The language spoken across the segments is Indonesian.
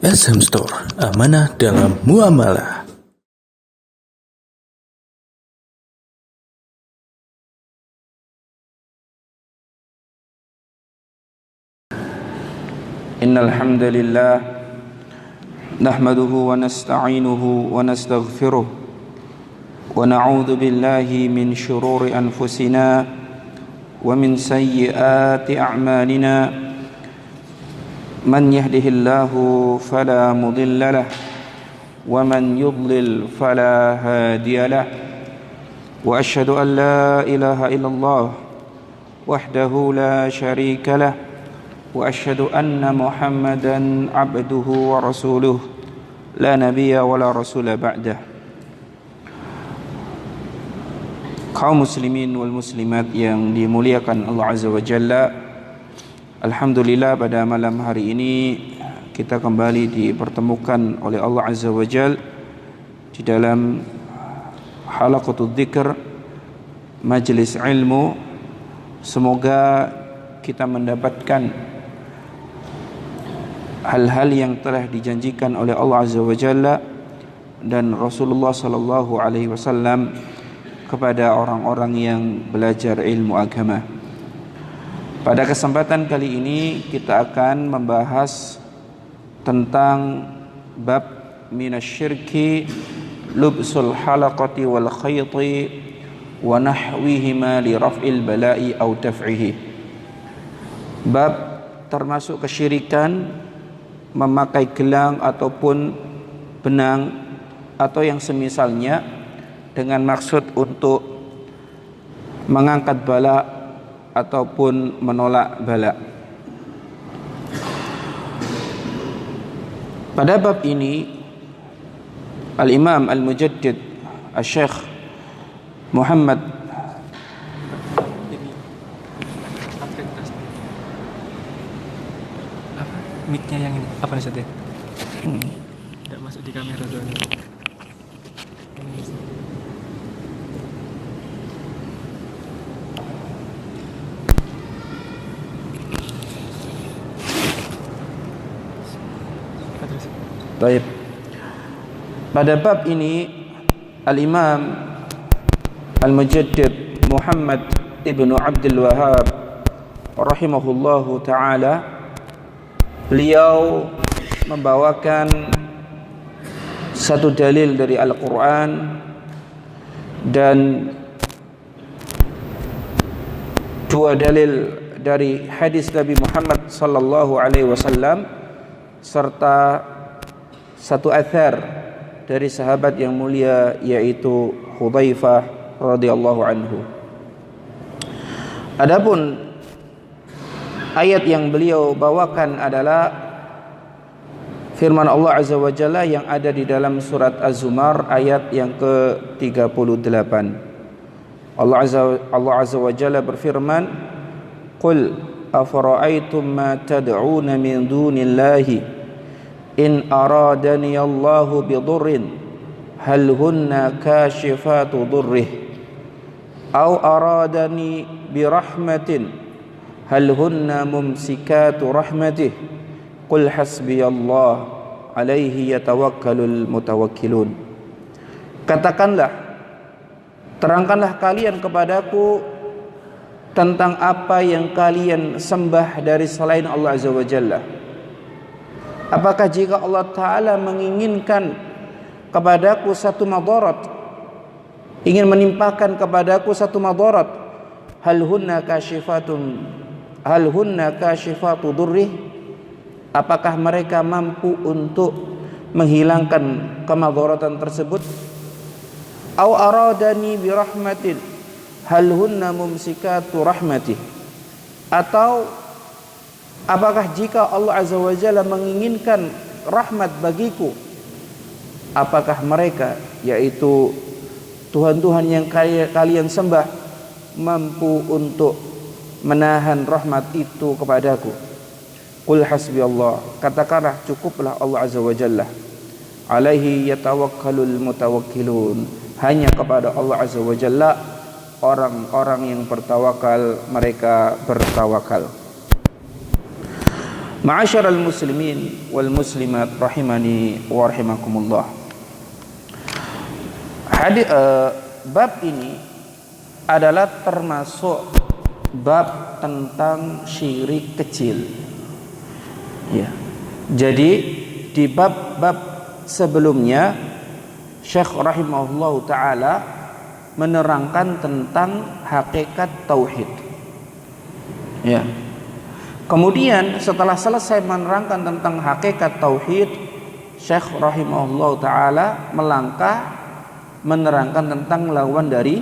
SM Store, amanah dalam muamalah. Innal hamdalillah nahmaduhu wa nasta'inuhu wa nastaghfiruh wa na'udzu billahi min shururi anfusina wa min sayyiati a'malina man yahdihillahu fala mudilla lahu wa man yudlil fala hadiya lahu wa asyhadu an la ilaha illallah wahdahu la syarika lahu wa asyhadu anna Muhammadan abduhu wa rasuluh la nabiyya wa la rasula ba'dah. Kaum muslimin wal muslimat yang dimuliakan Allah Azza wa Jalla, alhamdulillah pada malam hari ini kita kembali dipertemukan oleh Allah Azza wa Jalla di dalam halaqatul dzikr, majelis ilmu. Semoga kita mendapatkan hal-hal yang telah dijanjikan oleh Allah Azza wa Jalla dan Rasulullah sallallahu alaihi wasallam kepada orang-orang yang belajar ilmu agama. Pada kesempatan kali ini kita akan membahas tentang bab minasyirki lubsul halaqati wal khayti wa nahwihima li raf'il bala'i aw daf'ihi. Bab termasuk kesyirikan memakai gelang ataupun benang atau yang semisalnya dengan maksud untuk mengangkat bala ataupun menolak bala. Pada bab ini Al-Imam Al-Mujaddid Al-Syekh Muhammad mic-nya yang ini apa nih Ustaz? Tidak masuk di kamera soalnya. Baik. Pada bab ini Al-Imam Al-Mujaddid Muhammad ibnu Abdul Wahhab rahimahullahu ta'ala, beliau membawakan satu dalil dari Al-Quran dan dua dalil dari hadis Nabi Muhammad sallallahu alaihi wasallam serta satu athar dari sahabat yang mulia yaitu Hudzaifah radhiyallahu anhu. Adapun ayat yang beliau bawakan adalah firman Allah Azza wa Jalla yang ada di dalam surat Az-Zumar ayat yang ke-38. Allah Azza wa Jalla berfirman, "Qul afara'aytum ma tad'una min dunillahi in aradani Allahu bidurrin hal hunna kashifatu durrih aw aradani birahmatin hal hunna mumsikatu rahmatih qul hasbiyallah alaihi yatawakkalul mutawakkilun." Katakanlah, terangkanlah kalian kepadaku tentang apa yang kalian sembah dari selain Allah Azza wa Jalla. Apakah jika Allah Ta'ala menginginkan kepadaku satu madarat, ingin menimpakan kepadaku satu madarat, hal hunna kashifatu durrih, apakah mereka mampu untuk menghilangkan kemadaratan tersebut? Au aradani birahmatin hal hunna mumsikatu rahmatih, atau apakah jika Allah Azza wa Jalla menginginkan rahmat bagiku, apakah mereka, yaitu Tuhan-Tuhan yang kalian sembah, mampu untuk menahan rahmat itu kepadaku? Qul hasbiyallah, katakanlah cukuplah Allah Azza wa Jalla, alaihi yatawakkalul mutawakkilun, hanya kepada Allah Azza wa Jalla orang-orang yang bertawakal mereka bertawakal. Ma'asyiral muslimin wal muslimat rahimani wa rahimakumullah. Bab ini adalah termasuk bab tentang syirik kecil. Ya. Jadi di bab-bab sebelumnya Syekh rahimahullahu taala menerangkan tentang hakikat tauhid. Ya. Kemudian setelah selesai menerangkan tentang hakikat tauhid, Syekh rahimahullahu taala melangkah menerangkan tentang lawan dari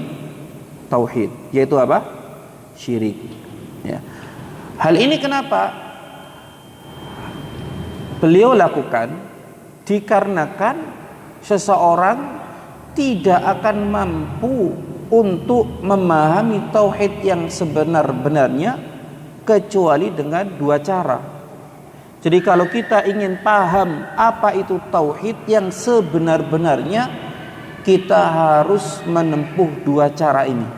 tauhid, yaitu apa? Syirik. Ya. Hal ini kenapa beliau lakukan? Dikarenakan seseorang tidak akan mampu untuk memahami tauhid yang sebenar-benarnya kecuali dengan dua cara. Jadi kalau kita ingin paham apa itu tauhid yang sebenar-benarnya, kita harus menempuh dua cara ini.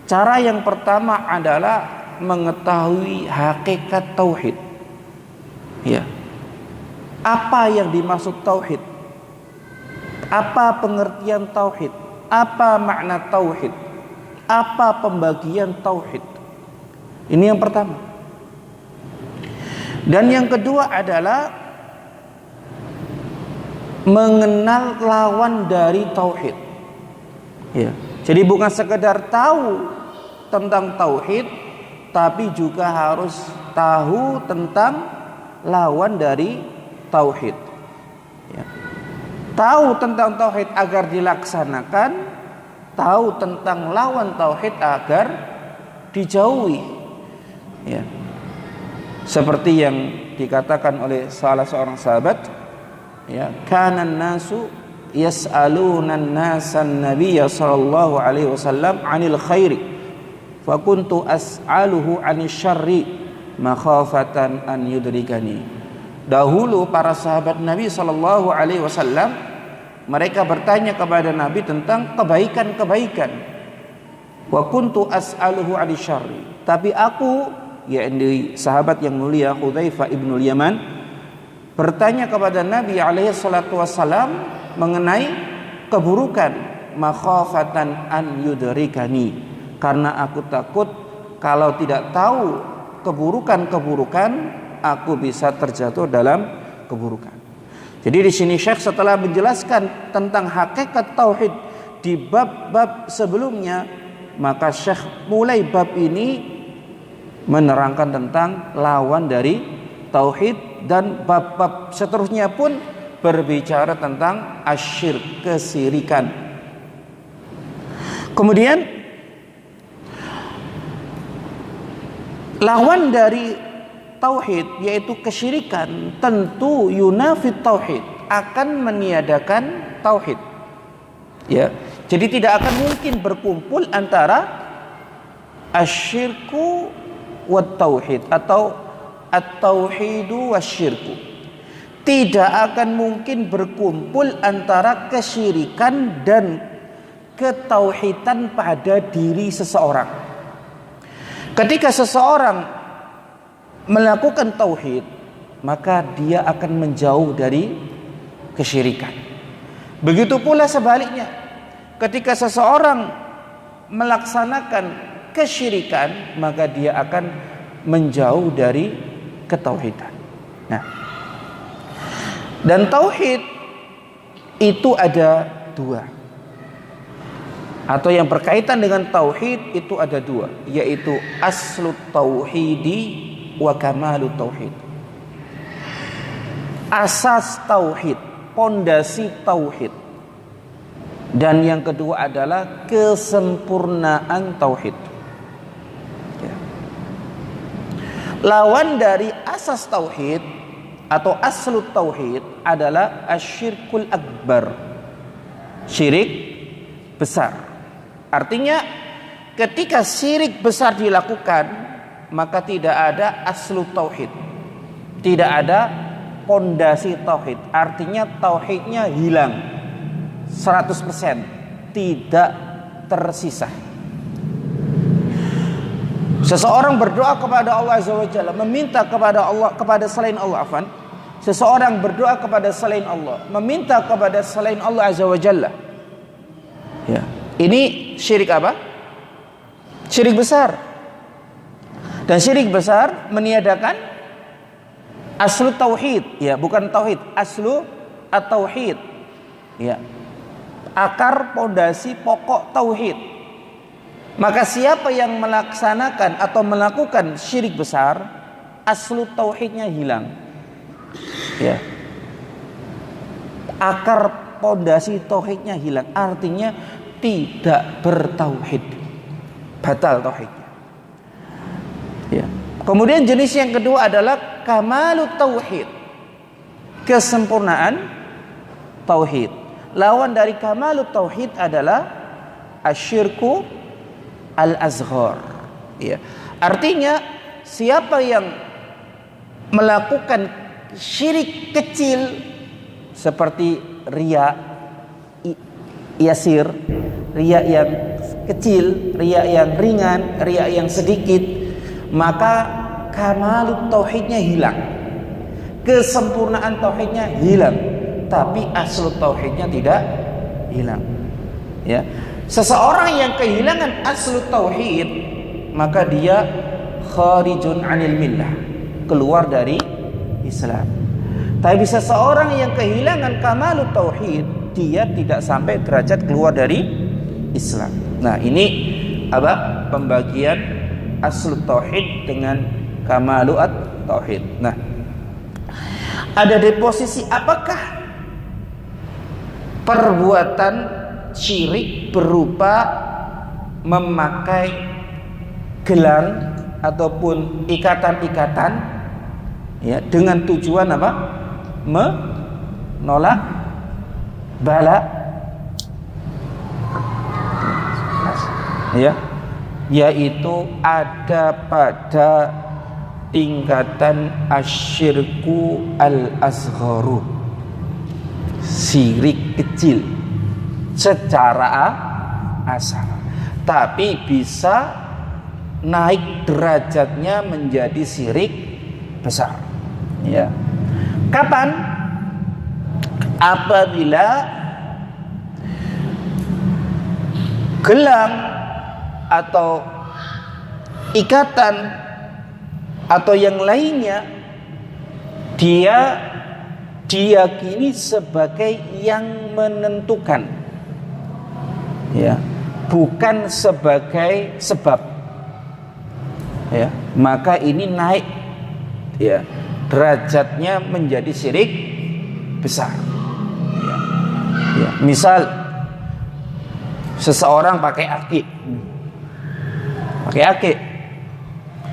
Cara yang pertama adalah mengetahui hakikat tauhid. Ya. Apa yang dimaksud tauhid? Apa pengertian tauhid? Apa makna tauhid? Apa pembagian tauhid? Ini yang pertama. Dan yang kedua adalah mengenal lawan dari tauhid. Ya. Jadi bukan sekedar tahu tentang tauhid, tapi juga harus tahu tentang lawan dari tauhid. Ya. Tahu tentang tauhid agar dilaksanakan, tahu tentang lawan tauhid agar dijauhi. Ya. Seperti yang dikatakan oleh salah seorang sahabat, ya, kana nasu yas'aluna an-nasan nabiyya sallallahu alaihi wasallam 'anil khairi fa kuntu as'aluhu 'anil syarri makhafatan an yudrikani. Dahulu para sahabat Nabi sallallahu alaihi wasallam mereka bertanya kepada Nabi tentang kebaikan-kebaikan. Wa kuntu as'aluhu 'anil syarri. Tapi aku, yakni sahabat yang mulia Hudzaifah ibnul Yaman, bertanya kepada Nabi alaihi salatu wasallam mengenai keburukan, makhafatan an yudrikani, karena aku takut kalau tidak tahu keburukan-keburukan aku bisa terjatuh dalam keburukan. Jadi di sini Syekh setelah menjelaskan tentang hakikat tauhid di bab-bab sebelumnya, maka Syekh mulai bab ini menerangkan tentang lawan dari tauhid, dan bab-bab seterusnya pun berbicara tentang asyirk, kesirikan. Kemudian lawan dari tauhid yaitu kesyirikan tentu yunafid tauhid, akan meniadakan tauhid. Ya, jadi tidak akan mungkin berkumpul antara asyirku wat tauhid atau at-tauhidu wasyirku. Tidak akan mungkin berkumpul antara kesyirikan dan ketauhidan pada diri seseorang. Ketika seseorang melakukan tauhid, maka dia akan menjauh dari kesyirikan. Begitu pula sebaliknya, ketika seseorang melaksanakan kesyirikan, maka dia akan menjauh dari ketauhidan. Nah, dan tauhid itu ada dua, atau yang berkaitan dengan tauhid itu ada dua, yaitu aslut tauhidi wa kamalut tauhid. Asas tauhid, pondasi tauhid. Dan yang kedua adalah kesempurnaan tauhid. Ya. Lawan dari asas tauhid atau aslut tauhid adalah asyirkul akbar, syirik besar. Artinya ketika syirik besar dilakukan, maka tidak ada aslu tauhid, tidak ada pondasi tauhid. Artinya tauhidnya hilang 100%, tidak tersisa. Seseorang berdoa kepada Allah Azza wa Jalla, meminta kepada Allah, kepada selain Allah, afan. Seseorang berdoa kepada selain Allah, meminta kepada selain Allah Azza wa Jalla. Ya. Ini syirik apa? Syirik besar. Dan syirik besar meniadakan aslu tauhid, ya, bukan tauhid, aslu at-tauhid. Ya. Akar, pondasi, pokok tauhid. Maka siapa yang melaksanakan atau melakukan syirik besar, aslu tauhidnya hilang. Ya. Akar, pondasi tauhidnya hilang. Artinya tidak bertauhid, batal tauhidnya. Ya. Kemudian jenis yang kedua adalah kamalut tauhid, kesempurnaan tauhid. Lawan dari kamalut tauhid adalah asyirku al-azghar. Ya. Artinya siapa yang melakukan syirik kecil seperti riya yasir, riya yang kecil, riya yang ringan, riya yang sedikit, maka kamalut tauhidnya hilang, kesempurnaan tauhidnya hilang, tapi asal tauhidnya tidak hilang. Ya. Seseorang yang kehilangan asal tauhid, maka dia kharijun anil millah, keluar dari Islam. Tapi seseorang yang kehilangan kamalut tauhid, dia tidak sampai derajat keluar dari Islam. Nah, ini apa? Pembagian asal tauhid dengan kamalut tauhid. Nah, ada di posisi apakah perbuatan syirik berupa memakai gelang ataupun ikatan-ikatan, ya, dengan tujuan apa? Menolak bala, ya, yaitu ada pada tingkatan asyirku al-asgharu, syirik kecil secara asal, tapi bisa naik derajatnya menjadi syirik besar. Ya. Kapan? Apabila gelang atau ikatan atau yang lainnya dia diyakini sebagai yang menentukan, ya, bukan sebagai sebab, ya, maka ini naik, ya, derajatnya menjadi syirik besar. Ya. Ya. Misal seseorang pakai akik,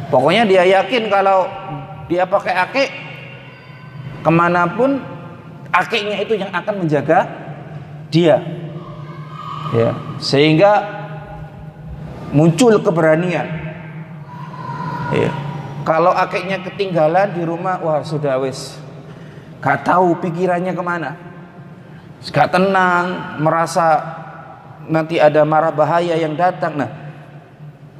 pokoknya dia yakin kalau dia pakai akik, kemanapun akiknya itu yang akan menjaga dia, ya, sehingga muncul keberanian. Ya. Kalau akiknya ketinggalan di rumah, wah sudah wis, gak tahu pikirannya kemana, gak tenang, merasa nanti ada mara bahaya yang datang. Nah,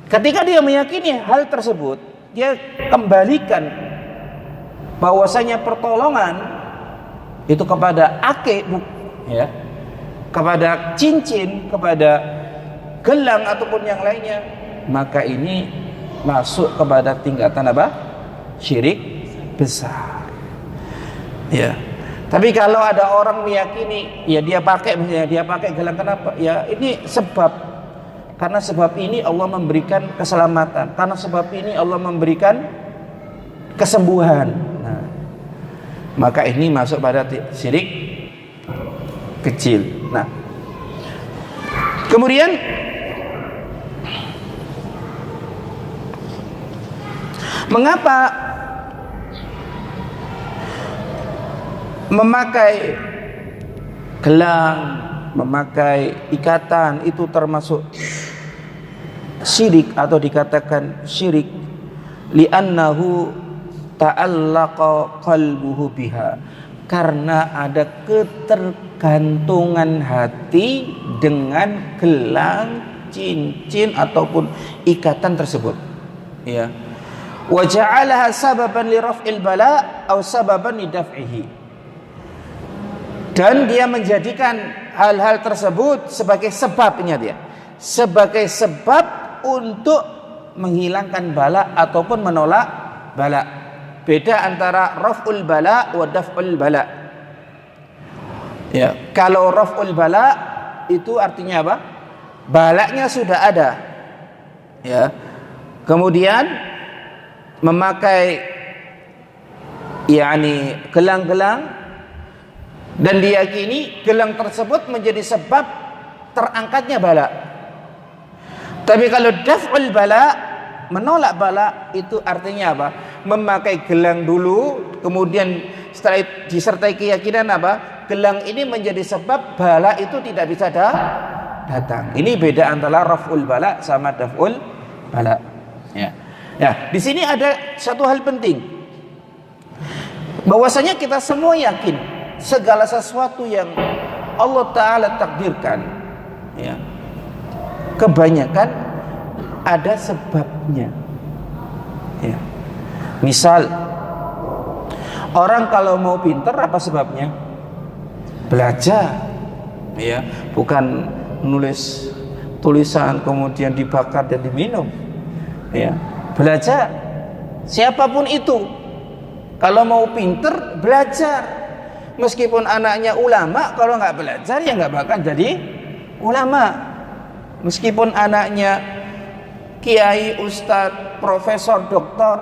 ketika dia meyakini hal tersebut, dia kembalikan bahwasanya pertolongan itu kepada akik, ya, kepada cincin, kepada gelang ataupun yang lainnya, maka ini masuk kepada tingkatan apa? Syirik besar. Ya. Tapi kalau ada orang meyakini, ya dia pakai, misalnya dia pakai gelang, kenapa? Ya ini sebab, karena sebab ini Allah memberikan keselamatan, karena sebab ini Allah memberikan kesembuhan. Nah, maka ini masuk pada syirik kecil. Nah, kemudian mengapa memakai gelang, memakai ikatan itu termasuk syirik atau dikatakan syirik? Li'annahu ta'allaqa qalbuhu biha, karena ada ketergantungan hati dengan gelang, cincin ataupun ikatan tersebut. Ya. Wa ja'alaha sababan li raf'il bala aw sababan li daf'ihi. Dan dia menjadikan hal-hal tersebut sebagai sebabnya dia. Sebagai sebab untuk menghilangkan bala ataupun menolak bala. Beda antara raf'ul bala wa daf'ul bala. Ya, kalau raf'ul bala itu artinya apa? Balanya sudah ada. Ya. Kemudian memakai gelang-gelang dan diyakini gelang tersebut menjadi sebab terangkatnya bala. Tapi kalau daf'ul bala, menolak bala, itu artinya apa? Memakai gelang dulu, kemudian setelah disertai keyakinan apa? Gelang ini menjadi sebab bala itu tidak bisa datang. Ini beda antara raf'ul bala sama daf'ul bala. Ya. Ya, di sini ada satu hal penting. Bahwasanya kita semua yakin segala sesuatu yang Allah Ta'ala takdirkan, ya, kebanyakan ada sebabnya. Ya. Misal orang kalau mau pinter, apa sebabnya? Belajar. Ya, bukan nulis tulisan kemudian dibakar dan diminum. Ya, belajar. Siapapun itu, kalau mau pinter, belajar. Meskipun anaknya ulama, kalau nggak belajar ya nggak bakal jadi ulama. Meskipun anaknya kiai, ustadz, profesor, doktor,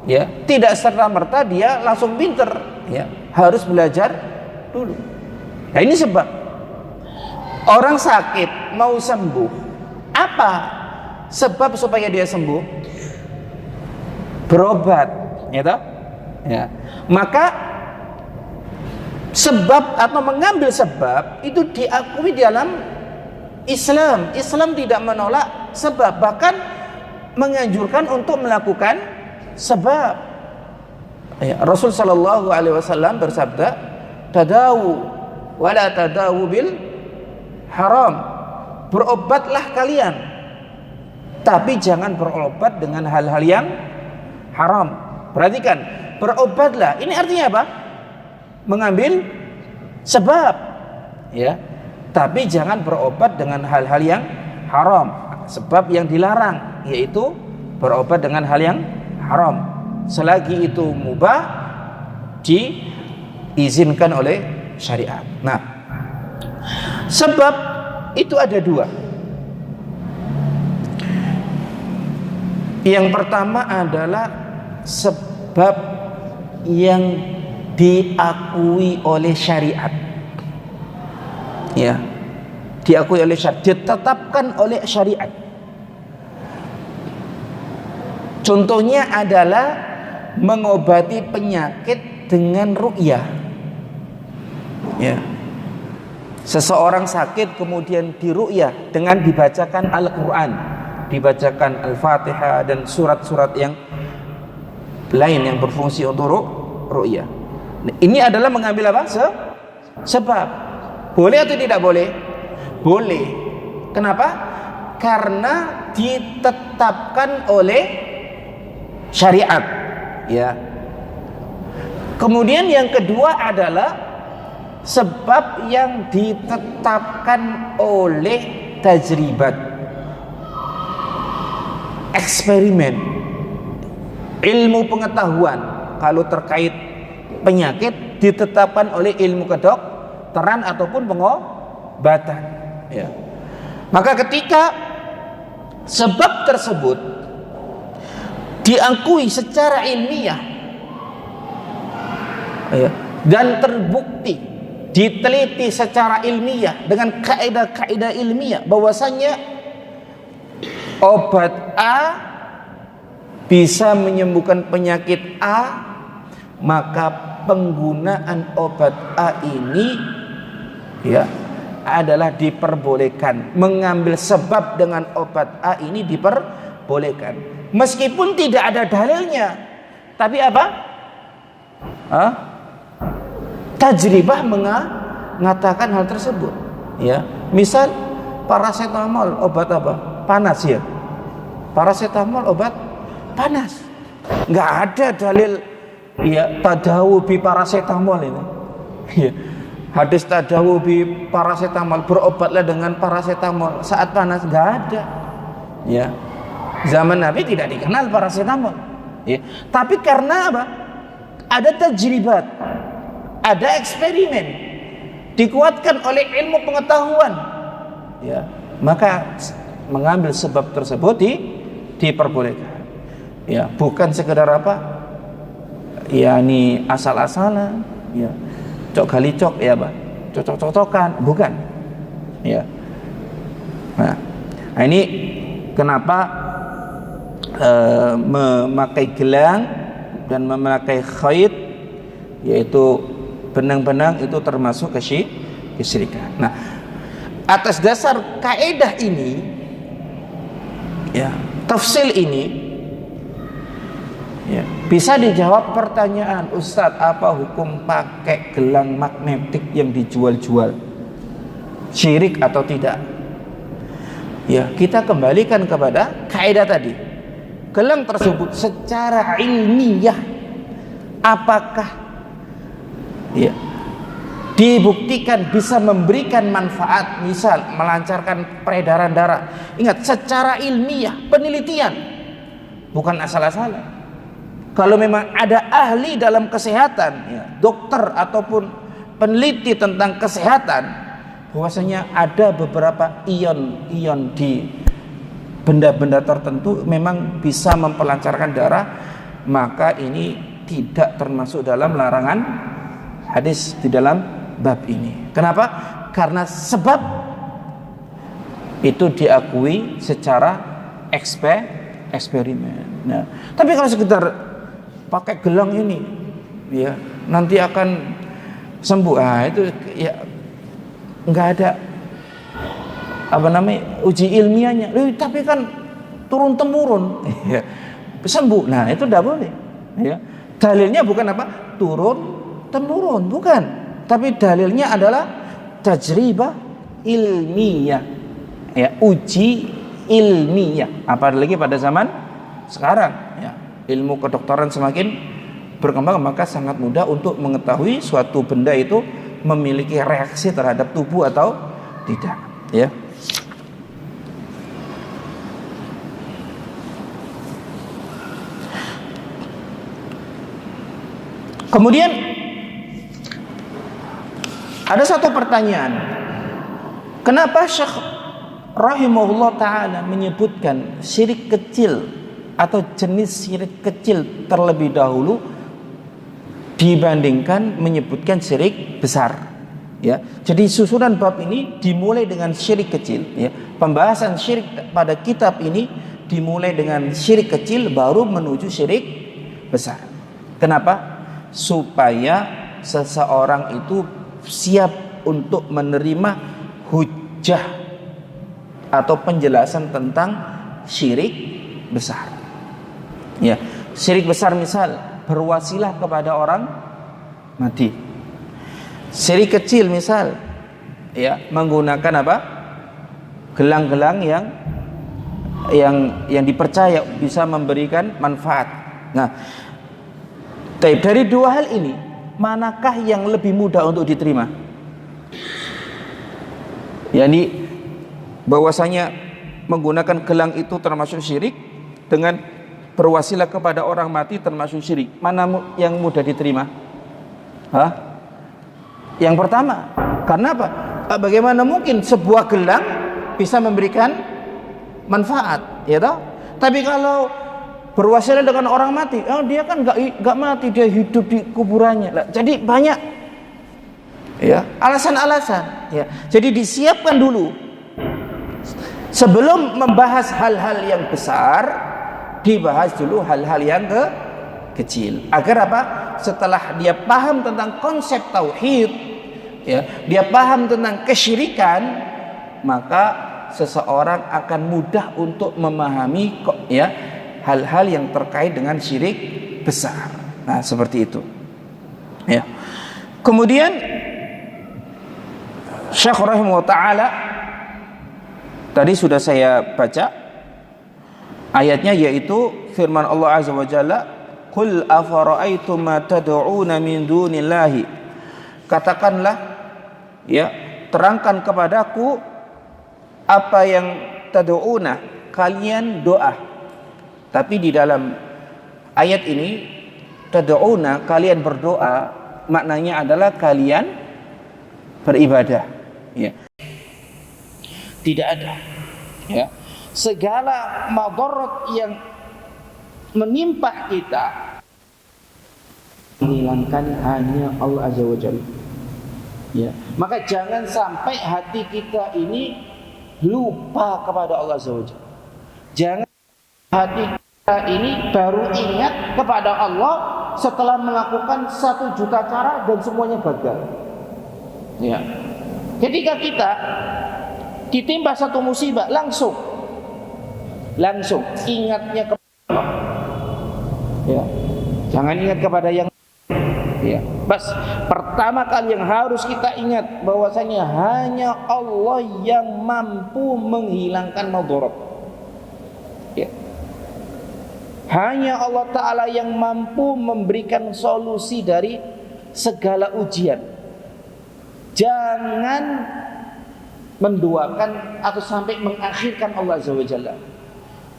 ya, tidak serta-merta dia langsung pinter. Ya, harus belajar dulu. Nah, ini sebab orang sakit mau sembuh. Apa sebab supaya dia sembuh? Berobat, ya toh? Ya. Maka sebab atau mengambil sebab itu diakui di dalam Islam. Islam tidak menolak sebab, bahkan menganjurkan untuk melakukan sebab. Ya, Rasul sallallahu alaihi wasallam bersabda, "Tadawu wa la tadawu bil haram." Berobatlah kalian, tapi jangan berobat dengan hal-hal yang haram. Perhatikan, berobatlah. Ini artinya apa? Mengambil sebab, ya. Tapi jangan berobat dengan hal-hal yang haram. Sebab yang dilarang yaitu berobat dengan hal yang haram. Selagi itu mubah, diizinkan oleh syariat. Nah, sebab itu ada dua. Yang pertama adalah sebab yang diakui oleh syariat. Ya, diakui oleh syariat, ditetapkan oleh syariat. Contohnya adalah mengobati penyakit dengan ru'yah. Ya. Seseorang sakit kemudian diru'yah dengan dibacakan Al-Quran, dibacakan Al-Fatihah dan surat-surat yang lain yang berfungsi untuk ru'yah. Ini adalah mengambil apa? Sebab. Boleh atau tidak boleh? Boleh. Kenapa? Karena ditetapkan oleh syariat. Ya. Kemudian yang kedua adalah sebab yang ditetapkan oleh tajribat, eksperimen, ilmu pengetahuan. Kalau terkait penyakit ditetapkan oleh ilmu kedokteran ataupun pengobatan. Ya. Maka ketika sebab tersebut diakui secara ilmiah, ya, dan terbukti, diteliti secara ilmiah dengan kaidah-kaidah ilmiah bahwasanya obat A bisa menyembuhkan penyakit A, maka penggunaan obat A ini, ya, adalah diperbolehkan. Mengambil sebab dengan obat A ini diperbolehkan, meskipun tidak ada dalilnya. Tapi apa? Tajribah mengatakan hal tersebut. Ya, misal paracetamol, obat apa? Panas, ya. Paracetamol obat panas. Nggak ada dalil ya tadawu bi paracetamol ini. Ya. Hadis tadawu bi paracetamol, berobatlah dengan paracetamol saat panas, nggak ada. Ya. Zaman Nabi tidak dikenal paracetamol. Ya. Tapi karena apa? Ada tajribat, ada eksperimen, dikuatkan oleh ilmu pengetahuan. Ya. Maka mengambil sebab tersebut diperbolehkan. Ya, bukan sekedar apa? Ya, ini asal-asalan, ya. Cok kali cok ya, Pak. Cocok-cocokan, bukan. Ya. Nah, ini kenapa memakai gelang dan memakai khayt, yaitu benang-benang, itu termasuk kesyirikan. Nah, atas dasar kaidah ini, ya, tafsil ini, ya, bisa dijawab pertanyaan, Ustadz, apa hukum pakai gelang magnetik yang dijual-jual? Syirik atau tidak? Ya, kita kembalikan kepada kaidah tadi. Gelang tersebut secara ilmiah apakah ya dibuktikan bisa memberikan manfaat, misal melancarkan peredaran darah. Ingat, secara ilmiah, penelitian, bukan asal-asalan. Kalau memang ada ahli dalam kesehatan, ya, dokter ataupun peneliti tentang kesehatan, bahwasanya ada beberapa ion-ion di benda-benda tertentu memang bisa mempelancarkan darah, maka ini tidak termasuk dalam larangan hadis di dalam bab ini. Kenapa? Karena sebab itu diakui secara eksperimen. Nah, tapi kalau sekedar pakai gelang ini, ya, nanti akan sembuh. Itu ya nggak ada uji ilmiahnya. Tapi kan turun temurun, ya, sembuh. Nah, itu tidak boleh. Ya. Dalilnya bukan apa? Turun temurun, bukan. Tapi dalilnya adalah tajribah ilmiah, ya, uji ilmiah. Apalagi pada zaman sekarang, ya, ilmu kedokteran semakin berkembang, maka sangat mudah untuk mengetahui suatu benda itu memiliki reaksi terhadap tubuh atau tidak, ya. Kemudian ada satu pertanyaan, kenapa Syekh rahimahullah ta'ala menyebutkan syirik kecil atau jenis syirik kecil terlebih dahulu dibandingkan menyebutkan syirik besar, ya. Jadi susunan bab ini dimulai dengan syirik kecil, ya. Pembahasan syirik pada kitab ini dimulai dengan syirik kecil baru menuju syirik besar. Kenapa? Supaya seseorang itu siap untuk menerima hujjah atau penjelasan tentang syirik besar. Ya, syirik besar misal berwasilah kepada orang mati. Syirik kecil misal, ya, menggunakan apa? Gelang-gelang yang dipercaya bisa memberikan manfaat. Nah, dari dua hal ini, manakah yang lebih mudah untuk diterima? Yani bahwasanya menggunakan gelang itu termasuk syirik, dengan berwasilah kepada orang mati termasuk syirik. Mana yang mudah diterima? Yang pertama. Karena apa? Bagaimana mungkin sebuah gelang bisa memberikan manfaat, ya toh? Tapi kalau berwasilah dengan orang mati, dia kan nggak mati, dia hidup di kuburannya. Jadi banyak, ya, alasan-alasan, ya. Jadi disiapkan dulu sebelum membahas hal-hal yang besar, dibahas dulu hal-hal yang kecil. Agar apa? Setelah dia paham tentang konsep tauhid, ya, dia paham tentang kesyirikan, maka seseorang akan mudah untuk memahami, ya, hal-hal yang terkait dengan syirik besar. Nah, seperti itu, ya. Kemudian Syekh rahimahullah ta'ala tadi sudah saya baca, Ayatnya yaitu firman Allah Azza wa Jalla, "Qul afara'aitum ma tad'una min dunillahi." Katakanlah, ya, terangkan kepadaku apa yang tad'una, kalian doa. Tapi di dalam ayat ini tad'una, kalian berdoa, maknanya adalah kalian beribadah, ya. Tidak ada, ya, segala madarat yang menimpa kita menghilangkan hanya Allah Azza wa Jalla, ya. Maka jangan sampai hati kita ini lupa kepada Allah Azza wa Jalla. Jangan hati kita ini baru ingat kepada Allah setelah melakukan 1 juta cara dan semuanya gagal, ya. Ketika kita ditimpa satu musibah, langsung ingatnya kepada Allah, ya. Jangan ingat kepada yang, ya. Bas, pertama kali yang harus kita ingat bahwasanya hanya Allah yang mampu menghilangkan madarat, ya. Hanya Allah Ta'ala yang mampu memberikan solusi dari segala ujian. Jangan menduakan atau sampai mengakhirkan Allah Azza wa Jalla.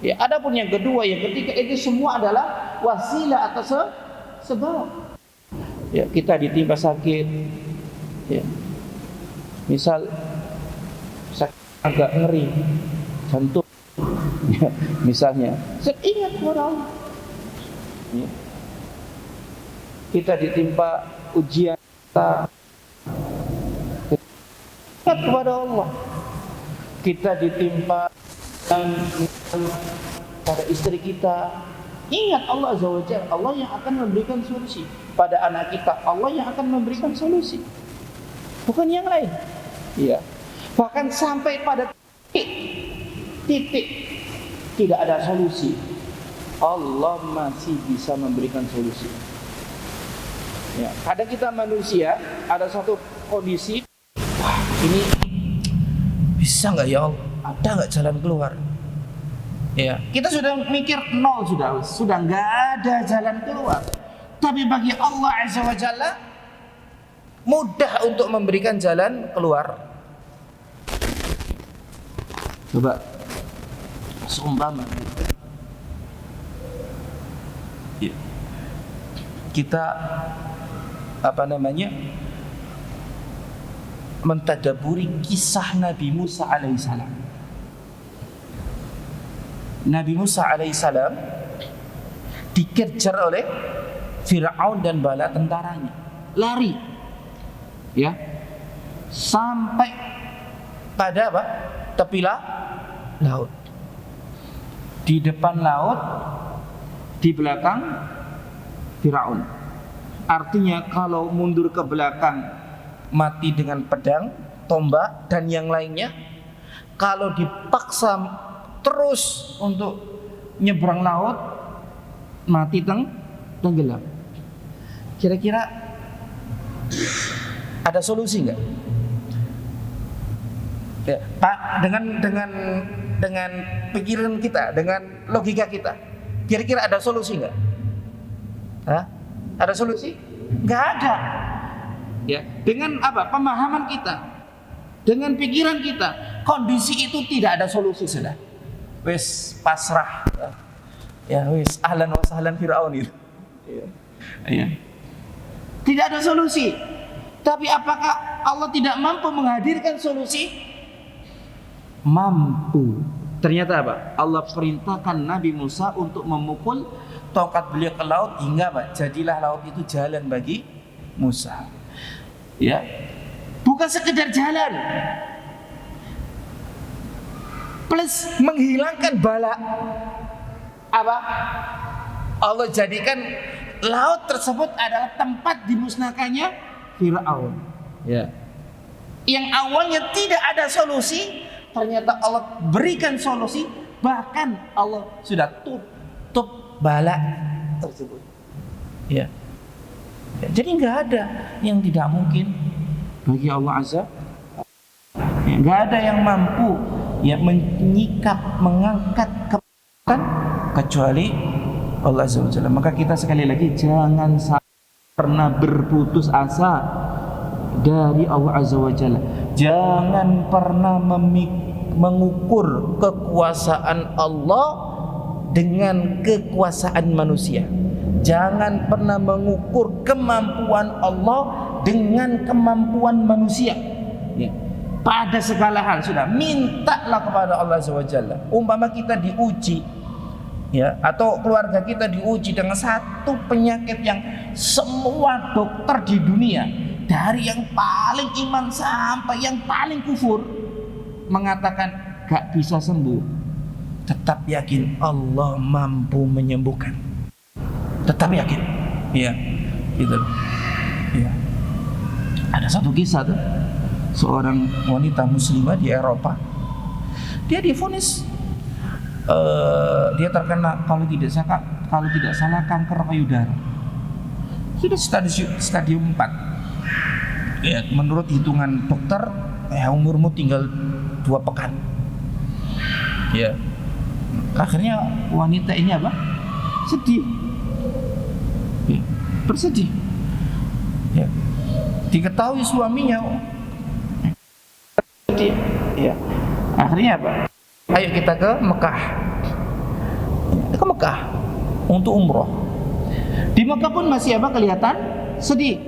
Ya, adapun yang kedua, yang ketiga, itu semua adalah wasilah atau sebab. Ya, kita ditimpa sakit, ya. Misal sakit agak ngeri, jantung, ya, misalnya, ingat kepada Allah. Ya. Kita ditimpa ujian, kita ingat kepada Allah. Kita ditimpa pada istri kita, ingat Allah Azza wa Jalla. Allah yang akan memberikan solusi. Pada anak kita, Allah yang akan memberikan solusi, bukan yang lain, ya. Bahkan sampai pada titik tidak ada solusi, Allah masih bisa memberikan solusi, ya. Kadang kita manusia ada satu kondisi, wah, ini bisa nggak ya Allah, ada nggak jalan keluar, ya. Kita sudah mikir nol, sudah nggak ada jalan keluar. Tapi bagi Allah Azza wa Jalla mudah untuk memberikan jalan keluar. Coba seumpama, ya, kita mentadaburi kisah Nabi Musa alaihissalam. Nabi Musa alaihissalam dikejar oleh Fir'aun dan bala tentaranya, lari, ya, sampai pada apa? Tepi laut. Di depan laut, di belakang Fir'aun. Artinya kalau mundur ke belakang mati dengan pedang, tombak dan yang lainnya. Kalau dipaksa terus untuk nyebrang laut, mati tenggelam. Kira-kira ada solusi nggak? Ya, Pak, dengan pikiran kita, dengan logika kita, kira-kira ada solusi nggak? Hah? Ada solusi? Nggak ada. Ya, dengan apa? Pemahaman kita, dengan pikiran kita, kondisi itu tidak ada solusi, sudah. Wes pasrah. Ya, wes ahlan wa sahlan Fir'aun itu. Ya. Ya. Tidak ada solusi. Tapi apakah Allah tidak mampu menghadirkan solusi? Mampu. Ternyata apa? Allah perintahkan Nabi Musa untuk memukul tongkat beliau ke laut hingga apa? Jadilah laut itu jalan bagi Musa. Ya. Bukan sekedar jalan. Plus menghilangkan bala. Apa? Allah jadikan laut tersebut adalah tempat dimusnahkannya Fir'aun, ya. Yang awalnya tidak ada solusi, ternyata Allah berikan solusi. Bahkan Allah sudah tutup bala tersebut, ya. Jadi nggak ada yang tidak mungkin bagi Allah Azza. Nggak ada yang mampu, ya, menyikap, mengangkat kekuatan kecuali Allah Azza wa Jalla. Maka kita sekali lagi jangan pernah berputus asa dari Allah Azza wa Jalla. Jangan pernah mengukur kekuasaan Allah dengan kekuasaan manusia. Jangan pernah mengukur kemampuan Allah dengan kemampuan manusia. Ya. Pada segala hal sudah mintalah kepada Allah Azza wa Jalla. Umpama kita diuji, ya, atau keluarga kita diuji dengan satu penyakit yang semua dokter di dunia, dari yang paling iman sampai yang paling kufur, mengatakan gak bisa sembuh, tetap yakin Allah mampu menyembuhkan. Tetap yakin, ya, gitu. Ya. Ada satu kisah tuh, seorang wanita muslimah di Eropa, dia divonis dia terkena kalau tidak salah kanker payudara. Sudah stadium 4. Ya, menurut hitungan dokter, umurmu tinggal 2 pekan. Ya. Akhirnya wanita ini apa? Sedih. Ya, bersedih. Ya. Diketahui suaminya sedih. Ya. Akhirnya apa? Ayo kita ke Mekah. Ke Mekah untuk umroh. Di Mekah pun masih apa? Kelihatan sedih.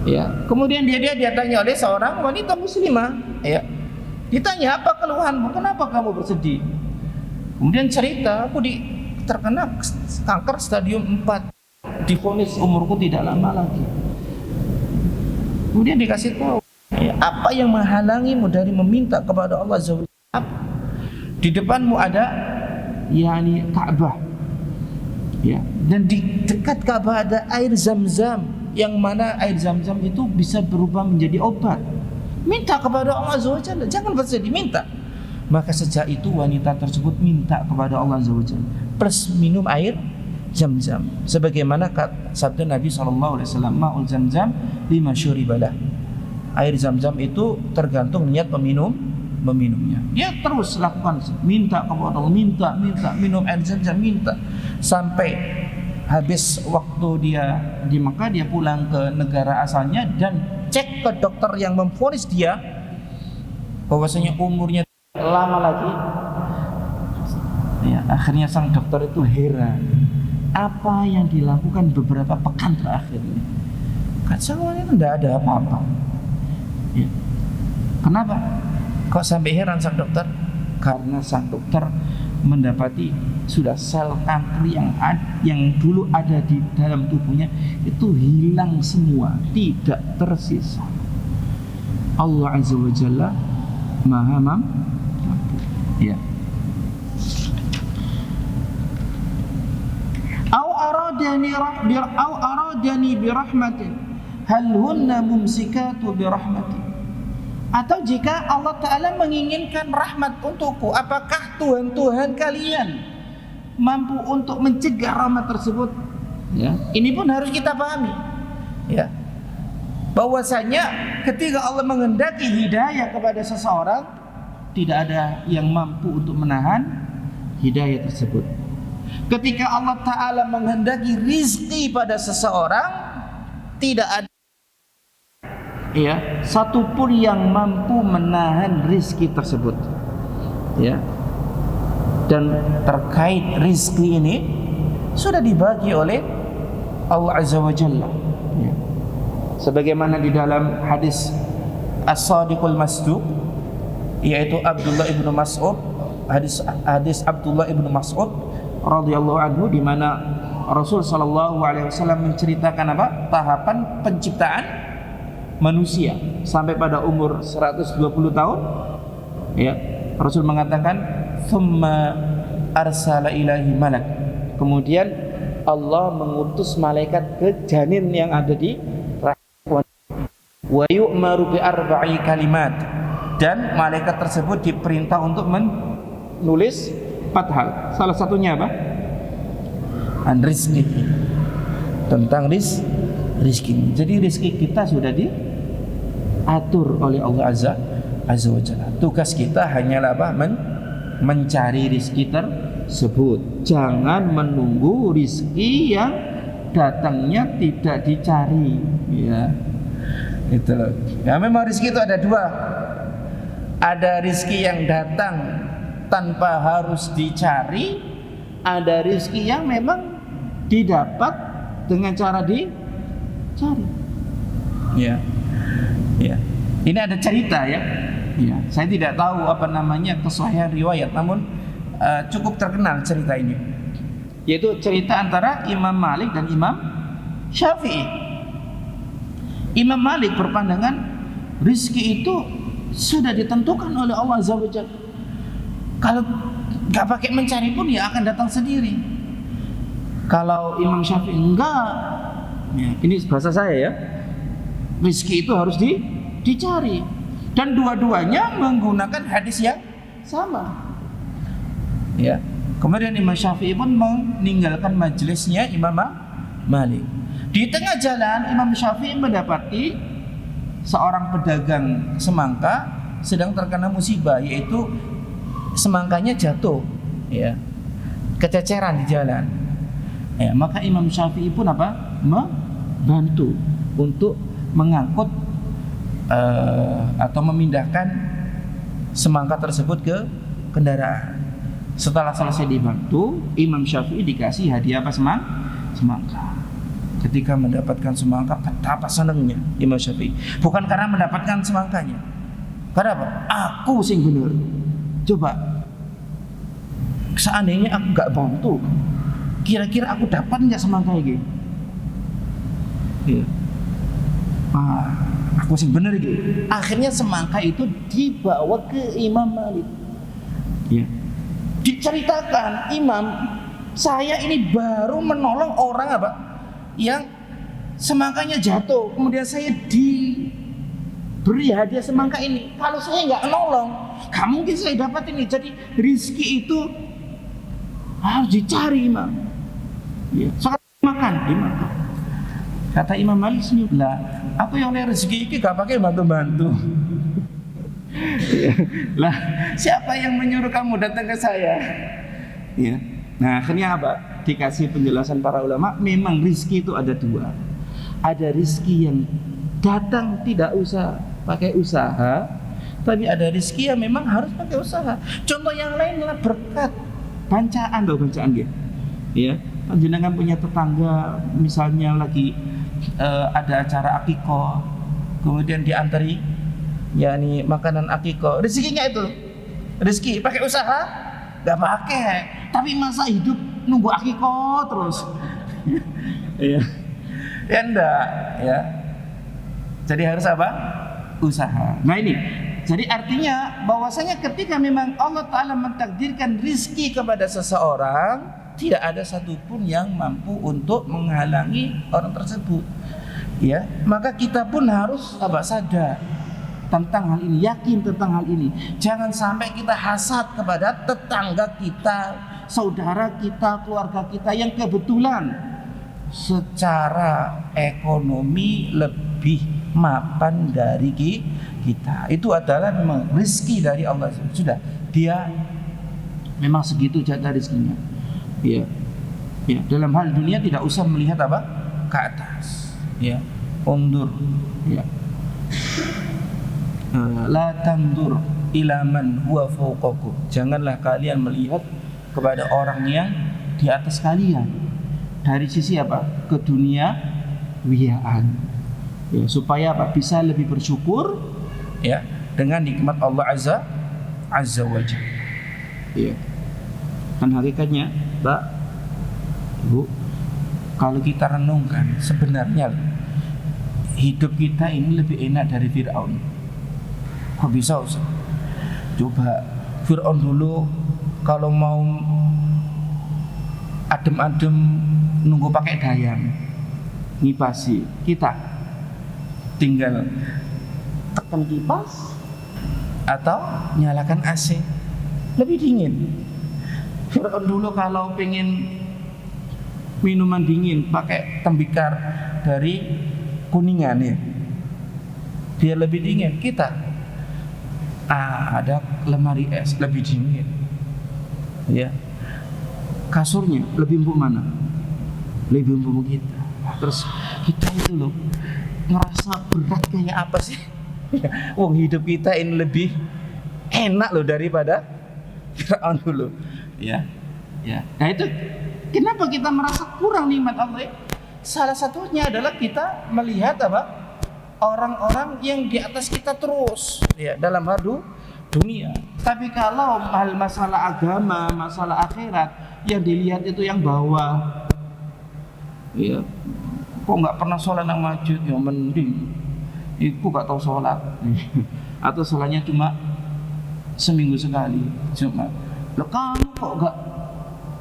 Ya. Kemudian dia tanya oleh seorang wanita muslimah. Ya. Ditanya, apa keluhanmu? Kenapa kamu bersedih? Kemudian cerita, aku terkena kanker stadium 4. Divonis umurku tidak lama lagi. Kemudian dikasih tahu, ya, apa yang menghalangimu dari meminta kepada Allah Azza wa Jalla? Di depanmu ada yakni Ka'bah. Ya, dan di dekat Ka'bah ada air Zam-Zam, yang mana air Zam-Zam itu bisa berubah menjadi obat. Minta kepada Allah Azza wa Jalla, jangan bersedih, minta. Maka sejak itu wanita tersebut minta kepada Allah Azza wa Jalla, plus minum air Zam-Zam, sebagaimana sabda Nabi SAW, ma'ul Zam-Zam lima syuribalah. Air Zam-Zam itu tergantung niat meminumnya. Dia terus lakukan, minta kepada Allah, minta minum air Zam-Zam, minta sampai habis waktu dia di Mekah. Dia pulang ke negara asalnya dan cek ke dokter yang memvonis dia bahwasanya umurnya lama lagi. Ya, akhirnya sang dokter itu heran, apa yang dilakukan beberapa pekan terakhir ini? Kacauannya tidak ada apa-apa. Ya. Kenapa? Kok sampai heran sang dokter? Karena sang dokter mendapati sudah sel kanker yang dulu ada di dalam tubuhnya itu hilang semua, tidak tersisa. Allah Azza wa Jalla Maha mampu. Ya. Au aradani birahmatin hal hunna mumsikatu birahmati. Atau jika Allah Ta'ala menginginkan rahmat untukku, apakah Tuhan kalian mampu untuk mencegah rahmat tersebut? Ya. Ini pun harus kita pahami, ya, bahwasanya ketika Allah menghendaki hidayah kepada seseorang, tidak ada yang mampu untuk menahan hidayah tersebut. Ketika Allah Ta'ala menghendaki rizki pada seseorang, tidak ada, ya, satupun yang mampu menahan rizki tersebut. Ya. Dan terkait rizki ini sudah dibagi oleh Allah Azza wa Jalla. Ya. Sebagaimana di dalam hadis As-Sadiqul Masduq, yaitu Abdullah ibnu Mas'ud, hadis Abdullah ibnu Mas'ud radhiyallahu anhu, di mana Rasul sallallahu alaihi wasallam menceritakan apa? Tahapan penciptaan manusia sampai pada umur 120 tahun. Ya, Rasul mengatakan, "Tsumma arsala ilahi malak." Kemudian Allah mengutus malaikat ke janin yang ada di rahim. Wa yu'maru bi arba'i kalimat. Dan malaikat tersebut diperintah untuk menulis 4 hal. Salah satunya apa? Rizki. Tentang rizki. Jadi rizki kita sudah diatur oleh Allah Azza wa Jalla. Tugas kita hanyalah apa? Mencari rizki tersebut. Jangan menunggu rizki yang datangnya tidak dicari, ya. Itu. Ya, memang rizki itu ada dua. Ada rizki yang datang tanpa harus dicari, ada rizki yang memang didapat dengan cara dicari. Ya. Ya. Ini ada cerita ya. Ya, saya tidak tahu apa namanya kesahihan riwayat, namun cukup terkenal cerita ini. Yaitu cerita antara Imam Malik dan Imam Syafi'i. Imam Malik berpandangan rizki itu sudah ditentukan oleh Allah Azza wa Jalla. Kalau nggak pakai mencari pun ya akan datang sendiri. Kalau Imam Syafi'i enggak, ya, ini bahasa saya ya, rizki itu harus dicari. Dan dua-duanya menggunakan hadis yang sama. Ya. Kemudian Imam Syafi'i pun meninggalkan majelisnya Imam Malik. Di tengah jalan Imam Syafi'i mendapati seorang pedagang semangka sedang terkena musibah, yaitu semangkanya jatuh, ya, kececeran di jalan. Ya, maka Imam Syafi'i pun apa? Membantu untuk mengangkut atau memindahkan semangka tersebut ke kendaraan. Setelah selesai dibantu, Imam Syafi'i dikasih hadiah apa? Semangka. Ketika mendapatkan semangka, betapa senangnya Imam Syafi'i. Bukan karena mendapatkan semangkanya. Karena apa? Aku sing bener. Coba, seandainya aku gak bantu, kira-kira aku dapat nggak semangka ini? Ya. Aku sih bener gitu. Akhirnya semangka itu dibawa ke Imam Malik. Ya. Diceritakan, Imam, saya ini baru menolong orang apa? Yang semangkanya jatuh, kemudian saya diberi hadiah semangka ini. Kalau saya nggak nolong, gak mungkin saya dapat ini. Jadi rizki itu harus dicari, Imam. Ya. Soal dimakan. Kata Imam Malik senyum, lah, aku yang oleh rezeki ini gak pakai bantu-bantu. Lah, siapa yang menyuruh kamu datang ke saya? Ya. Nah, akhirnya apa? Dikasih penjelasan para ulama, memang rizki itu ada dua. Ada rizki yang datang tidak usah pakai usaha, tapi ada rizki yang memang harus pakai usaha. Contoh yang lain adalah berkat bacaan gitu. Ya, panjenengan punya tetangga misalnya lagi ada acara akikoh, kemudian diantari yakni makanan akikoh, rezekinya itu rezeki pakai usaha nggak pakai, tapi masa hidup nunggu akikoh terus. Iya. Ya enggak ya, jadi harus apa? Usaha. Nah ini, jadi artinya bahwasanya ketika memang Allah Ta'ala mentakdirkan rizki kepada seseorang, tidak ada satupun yang mampu untuk menghalangi orang tersebut. Ya, maka kita pun harus sadar tentang hal ini, yakin tentang hal ini. Jangan sampai kita hasad kepada tetangga kita, saudara kita, keluarga kita yang kebetulan secara ekonomi lebih mapan dari kita. Itu adalah memang rezeki dari Allah. Sudah, dia memang segitu jatah rezekinya. Ya, ya, dalam hal dunia tidak usah melihat apa ke atas, ya, undur, ya, la tandur ila man huwa fawqakum. Janganlah kalian melihat kepada orang yang di atas kalian dari sisi apa? Keduniawiaan, ya, supaya apa? Bisa lebih bersyukur, ya, dengan nikmat Allah Azza wa Jalla. Ya. Dan hakikatnya, Mbak, Ibu, kalau kita renungkan, sebenarnya hidup kita ini lebih enak dari Fir'aun. Kok bisa, Ustaz? Coba Fir'aun dulu kalau mau adem-adem nunggu pakai dayang, ngipasi. Kita tinggal tekan kipas atau nyalakan AC, lebih dingin. Fir'aun dulu kalau pengen minuman dingin pakai tembikar dari Kuningan, ya, dia lebih dingin. Kita ada lemari es, lebih dingin, ya. kasurnya lebih empuk mana? Lebih empuk kita. Terus kita itu loh ngerasa berat kayak apa sih? Wong hidup kita ini lebih enak loh daripada Fir'aun dulu. Ya. Nah itu kenapa kita merasa kurang nikmat Allah? Salah satunya adalah kita melihat apa? Orang-orang yang di atas kita terus ya dalam hal dunia. Tapi kalau hal masalah agama, masalah akhirat yang dilihat itu yang bawah. Ya. Kok nggak pernah sholat nang masjid? Ya mending. Iku gak tahu sholat. Atau sholatnya cuma seminggu sekali. Cuma. Loh kamu kok gak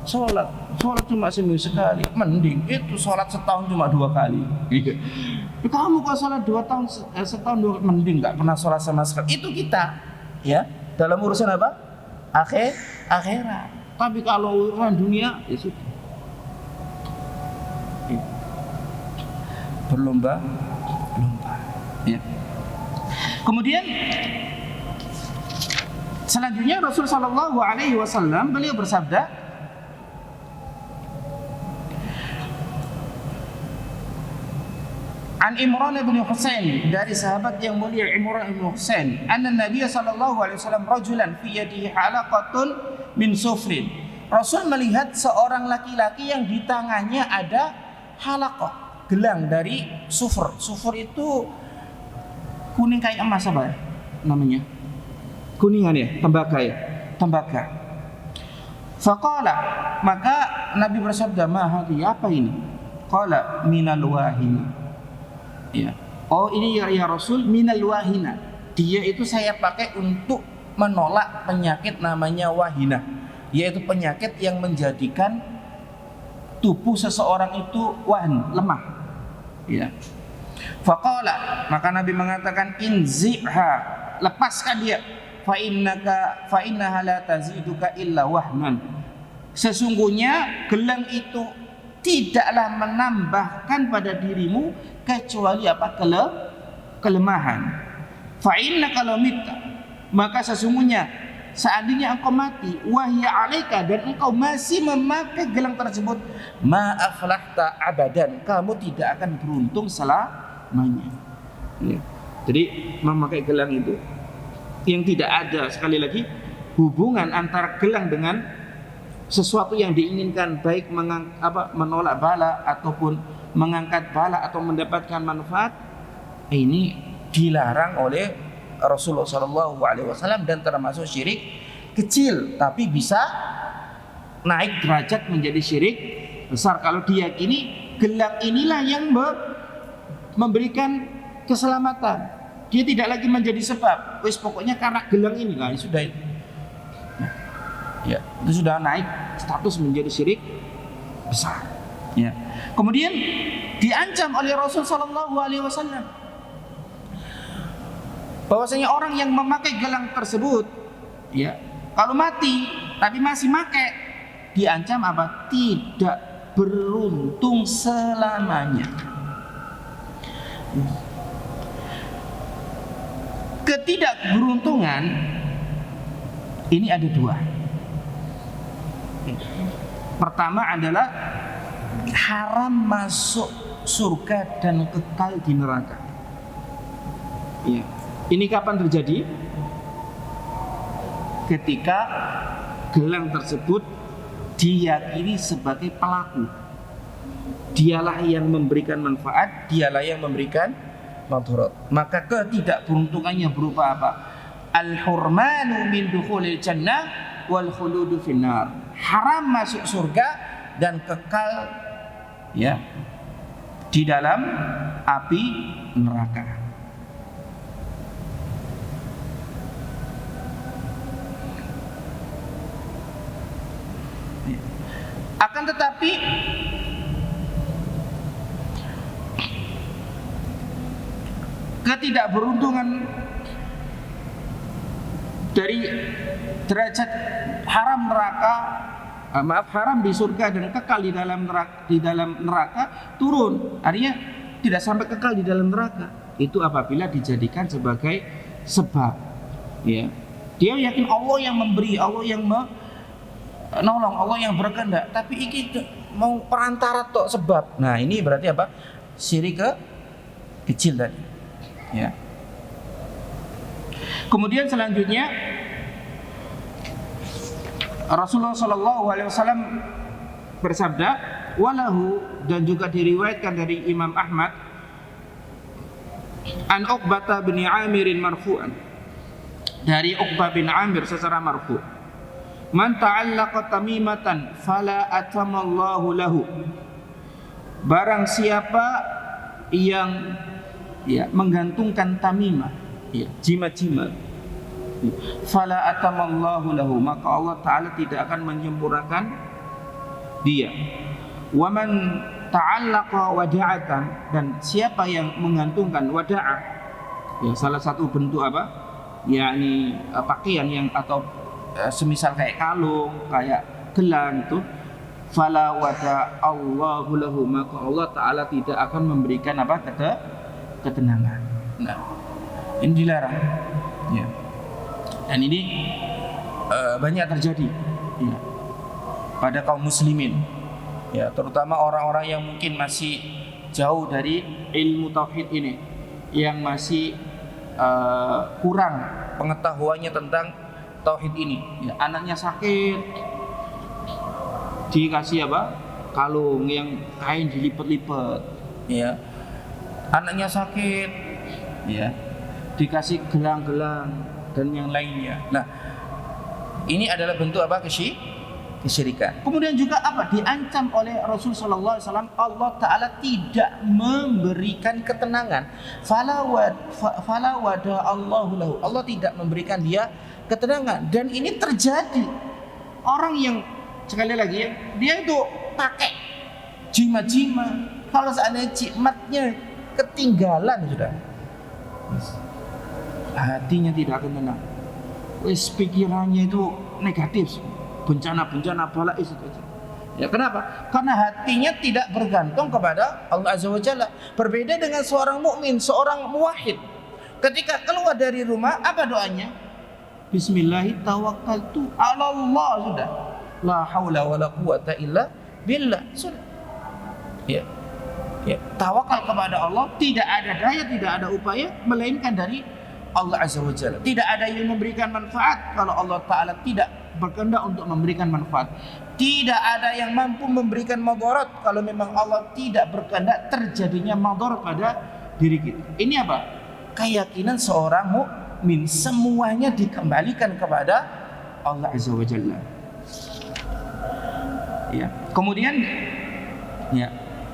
sholat? Sholat cuma seminggu sekali. Mending itu sholat setahun cuma 2 kali. Kamu kok sholat 2 tahun setahun 2 kali. Mending gak pernah sholat sama sekali. Itu kita. Ya. Dalam urusan apa? Akhirat. Tapi kalau urusan dunia ya sudah. Berlomba. Ya. Kemudian selanjutnya Rasul sallallahu alaihi wasallam beliau bersabda, An Imran bin Husain, dari sahabat yang mulia Imran bin Husain, anna Nabi sallallahu alaihi wasallam rajulan fi yadihi halaqatun min sufrin. Rasul melihat seorang laki-laki yang di tangannya ada halaqah, gelang dari sufur. Sufur itu kuning kayak emas apa ya namanya? Kuningan ya, tembaga. Faqala, maka Nabi bersabda, "Ma hadhi, apa ini?" Qala, "Minal wahina." Ya. Oh, ini ya Rasul, minal wahina. Dia itu saya pakai untuk menolak penyakit namanya wahina, yaitu penyakit yang menjadikan tubuh seseorang itu wahan, lemah. Ya. Faqala, maka Nabi mengatakan, inzi'ha, lepaskan dia. Fa innaha la taziduka illa wahnan. Sesungguhnya gelang itu tidaklah menambahkan pada dirimu kecuali apa? Kelemahan. Fa innaka law mitta, maka sesungguhnya seandainya engkau mati, wahya alaika, dan engkau masih memakai gelang tersebut, ma aflahta abadan, kamu tidak akan beruntung selamanya. Ya. Jadi memakai gelang itu yang tidak ada, sekali lagi, hubungan antara gelang dengan sesuatu yang diinginkan, baik menolak bala ataupun mengangkat bala atau mendapatkan manfaat, ini dilarang oleh Rasulullah SAW dan termasuk syirik kecil, tapi bisa naik derajat menjadi syirik besar kalau diyakini gelang inilah yang memberikan keselamatan. Dia tidak lagi menjadi sebab. Wis pokoknya karena gelang ini lah, sudah itu. Ya, itu sudah naik status menjadi syirik besar. Ya. Kemudian diancam oleh Rasul sallallahu alaihi wasallam bahwasanya orang yang memakai gelang tersebut, ya, kalau mati tapi masih pakai, diancam apa? Tidak beruntung selamanya. Ketidakberuntungan ini ada 2. Pertama adalah haram masuk surga dan kekal di neraka. Ya. Ini kapan terjadi? Ketika gelang tersebut diyakini sebagai pelaku. Dialah yang memberikan manfaat, dialah yang memberikan madharat. Maka ketidakberuntungannya berupa apa? Al-hurmanu min dukhulil jannah wal khuludu finnar. Haram masuk surga dan kekal, ya, di dalam api neraka. Akan tetapi ketidakberuntungan dari derajat haram neraka, haram di surga dan kekal di dalam neraka turun. Artinya tidak sampai kekal di dalam neraka. Itu apabila dijadikan sebagai sebab. Ya. Dia yakin Allah yang memberi, Allah yang nolong, Allah yang berkehendak, tapi iki mau perantara tok sebab. Nah, ini berarti apa? Syirik kecil tadi. Ya. Kemudian selanjutnya Rasulullah Shallallahu Alaihi Wasallam bersabda, walahu, dan juga diriwayatkan dari Imam Ahmad, an Uqbah bin Amirin marfu'an, dari Uqbah bin Amir secara marfu', man ta'allaqa tamimatan fala atamallahu lahu, barang siapa yang menggantungkan tamimah, jimat-jimat, fala atamallahu lahu, maka Allah Ta'ala tidak akan menyempurnakan dia. Wa man ta'allaqa wada'atan, dan siapa yang menggantungkan wada'ah, salah satu bentuk apa? Yakni pakaian yang atau semisal kayak kalung, kayak gelang itu, fala wada'allahu lahu, maka Allah Ta'ala tidak akan memberikan apa? Ketenangan. Nah, ini dilarang. Ya. Dan ini banyak terjadi pada kaum muslimin, terutama orang-orang yang mungkin masih jauh dari ilmu tauhid ini, yang masih kurang pengetahuannya tentang tauhid ini. Anaknya sakit, dikasih apa? Kalung yang kain dilipat-lipat. Anaknya sakit, dikasih gelang-gelang dan yang lainnya. Nah, ini adalah bentuk apa? Kesyirikan. Kemudian juga apa? Diancam oleh Rasul sallallahu alaihi wasallam, Allah Ta'ala tidak memberikan ketenangan. Fala wada Allahu lahu, Allah tidak memberikan dia ketenangan. Dan ini terjadi. Orang yang, sekali lagi dia itu pakai jimat-jimat, kalau seandainya jimatnya ketinggalan sudah, hatinya tidak akan tenang. Pikirannya itu negatif, bencana-bencana bala itu saja. Kenapa? Karena hatinya tidak bergantung kepada Allah Azza wa Jalla. Berbeda dengan seorang mukmin, seorang muwahhid. Ketika keluar dari rumah, apa doanya? Bismillah tawakkaltu 'ala Allah, sudah. La haula wala quwata illa billah, sudah. Tawakal kepada Allah, tidak ada daya, tidak ada upaya melainkan dari Allah Azza wa Jalla. Tidak ada yang memberikan manfaat kalau Allah Ta'ala tidak berkehendak untuk memberikan manfaat. Tidak ada yang mampu memberikan madarat kalau memang Allah tidak berkehendak terjadinya madarat pada diri kita. Ini apa? Keyakinan seorang mukmin, semuanya dikembalikan kepada Allah Azza wa Jalla. Kemudian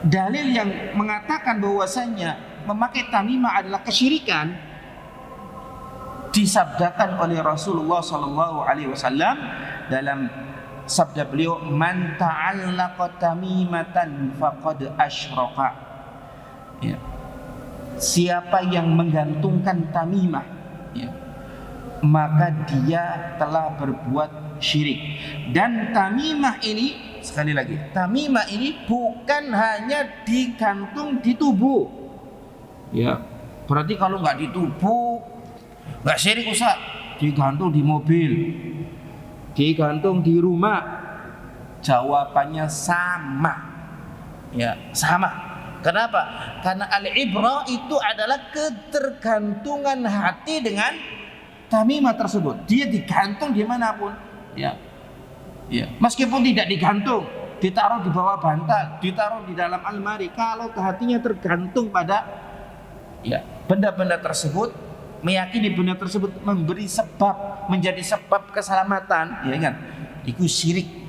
dalil yang mengatakan bahwasanya memakai tamimah adalah kesyirikan disabdakan oleh Rasulullah sallallahu alaihi wasallam dalam sabda beliau, man ta'allaqa tamimatan faqad asyraka. Siapa yang menggantungkan tamimah, maka dia telah berbuat syirik. Dan tamimah ini, sekali lagi, tamimah ini bukan hanya digantung di tubuh. Berarti kalau nggak di tubuh nggak syirik, Ustaz. Digantung di mobil, digantung di rumah. Jawabannya sama. Sama. Kenapa? Karena al-ibrah itu adalah ketergantungan hati dengan tamimah tersebut. Dia digantung dimanapun. Meskipun tidak digantung, ditaruh di bawah bantal, ditaruh di dalam almari, kalau hatinya tergantung pada benda-benda tersebut, meyakini benda tersebut memberi sebab, menjadi sebab keselamatan, itu syirik.